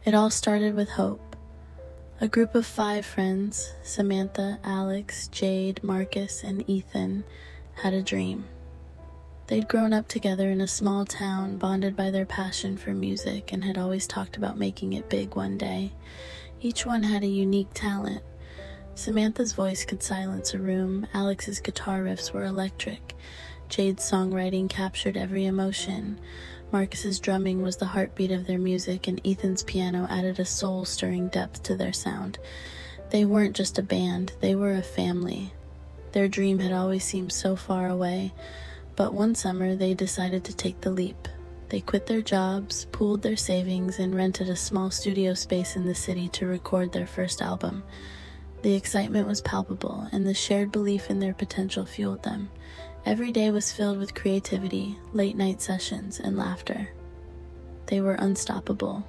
It all started with hope. A group of 5 friends, Samantha, Alex, Jade, Marcus, and Ethan, had a dream. They'd grown up together in a small town, bonded by their passion for music, and had always talked about making it big one day. Each one had a unique talent. Samantha's voice could silence a room, Alex's guitar riffs were electric, Jade's songwriting captured every emotion, Marcus's drumming was the heartbeat of their music, and Ethan's piano added a soul-stirring depth to their sound. They weren't just a band, they were a family. Their dream had always seemed so far away, but one summer they decided to take the leap. They quit their jobs, pooled their savings, and rented a small studio space in the city to record their first album. The excitement was palpable, and the shared belief in their potential fueled them. Every day was filled with creativity, late-night sessions, and laughter. They were unstoppable,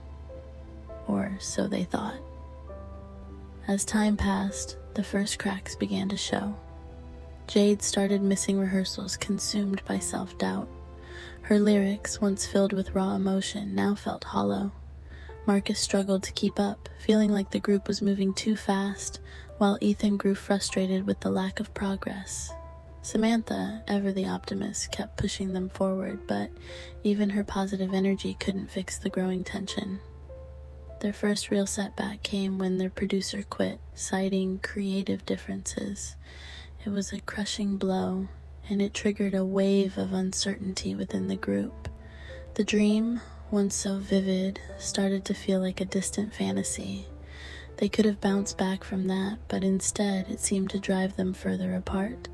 or so they thought. As time passed, the first cracks began to show. Jade started missing rehearsals, consumed by self-doubt. Her lyrics, once filled with raw emotion, now felt hollow. Marcus struggled to keep up, feeling like the group was moving too fast, while Ethan grew frustrated with the lack of progress. Samantha, ever the optimist, kept pushing them forward, but even her positive energy couldn't fix the growing tension. Their first real setback came when their producer quit, citing creative differences. It was a crushing blow, and it triggered a wave of uncertainty within the group. The dream, once so vivid, started to feel like a distant fantasy. They could have bounced back from that, but instead it seemed to drive them further apart.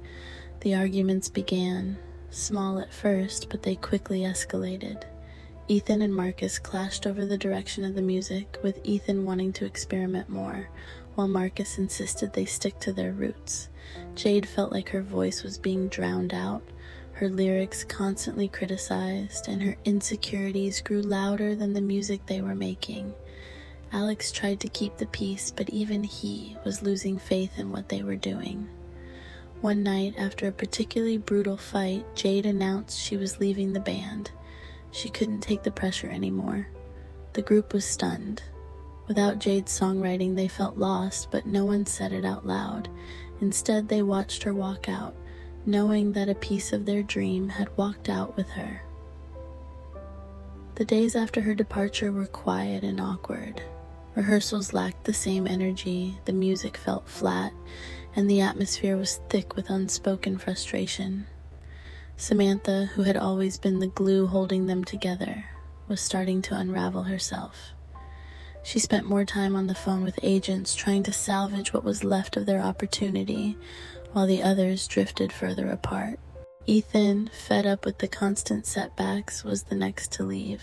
The arguments began, small at first, but they quickly escalated. Ethan and Marcus clashed over the direction of the music, with Ethan wanting to experiment more, while Marcus insisted they stick to their roots. Jade felt like her voice was being drowned out, her lyrics constantly criticized, and her insecurities grew louder than the music they were making. Alex tried to keep the peace, but even he was losing faith in what they were doing. One night, after a particularly brutal fight, Jade announced she was leaving the band. She couldn't take the pressure anymore. The group was stunned. Without Jade's songwriting, they felt lost, but no one said it out loud. Instead, they watched her walk out, knowing that a piece of their dream had walked out with her. The days after her departure were quiet and awkward. Rehearsals lacked the same energy, the music felt flat, and the atmosphere was thick with unspoken frustration. Samantha, who had always been the glue holding them together, was starting to unravel herself. She spent more time on the phone with agents trying to salvage what was left of their opportunity, while the others drifted further apart. Ethan, fed up with the constant setbacks, was the next to leave.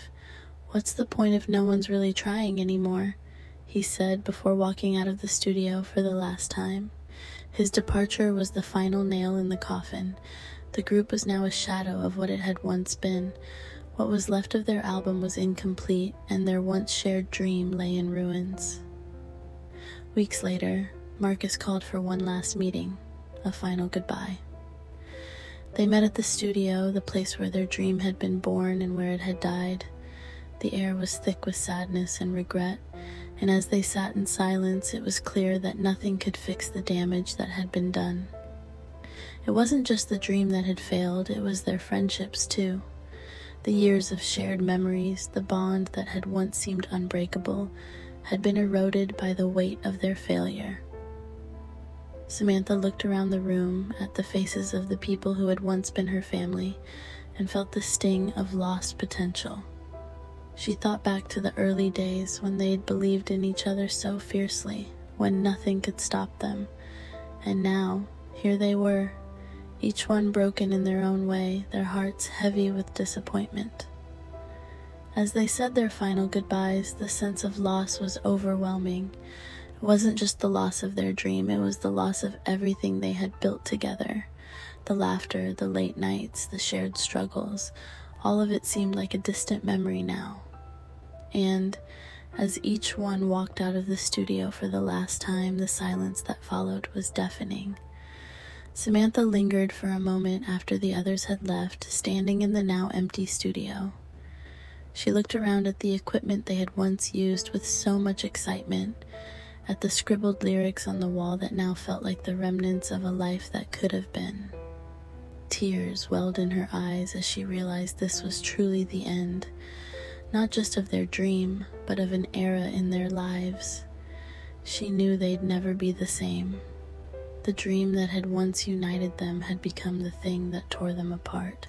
"What's the point if no one's really trying anymore?" he said before walking out of the studio for the last time. His departure was the final nail in the coffin. The group was now a shadow of what it had once been. What was left of their album was incomplete, and their once shared dream lay in ruins. Weeks later, Marcus called for one last meeting, a final goodbye. They met at the studio, the place where their dream had been born and where it had died. The air was thick with sadness and regret, and as they sat in silence, it was clear that nothing could fix the damage that had been done. It wasn't just the dream that had failed, it was their friendships too. The years of shared memories, the bond that had once seemed unbreakable, had been eroded by the weight of their failure. Samantha looked around the room at the faces of the people who had once been her family and felt the sting of lost potential. She thought back to the early days when they had believed in each other so fiercely, when nothing could stop them. And now, here they were, each one broken in their own way, their hearts heavy with disappointment. As they said their final goodbyes, the sense of loss was overwhelming. It wasn't just the loss of their dream, it was the loss of everything they had built together. The laughter, the late nights, the shared struggles, all of it seemed like a distant memory now. And as each one walked out of the studio for the last time, the silence that followed was deafening. Samantha lingered for a moment after the others had left, standing in the now empty studio. She looked around at the equipment they had once used with so much excitement, at the scribbled lyrics on the wall that now felt like the remnants of a life that could have been. Tears welled in her eyes as she realized this was truly the end, not just of their dream, but of an era in their lives. She knew they'd never be the same. The dream that had once united them had become the thing that tore them apart.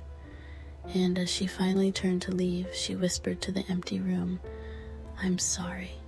And as she finally turned to leave, she whispered to the empty room, "I'm sorry."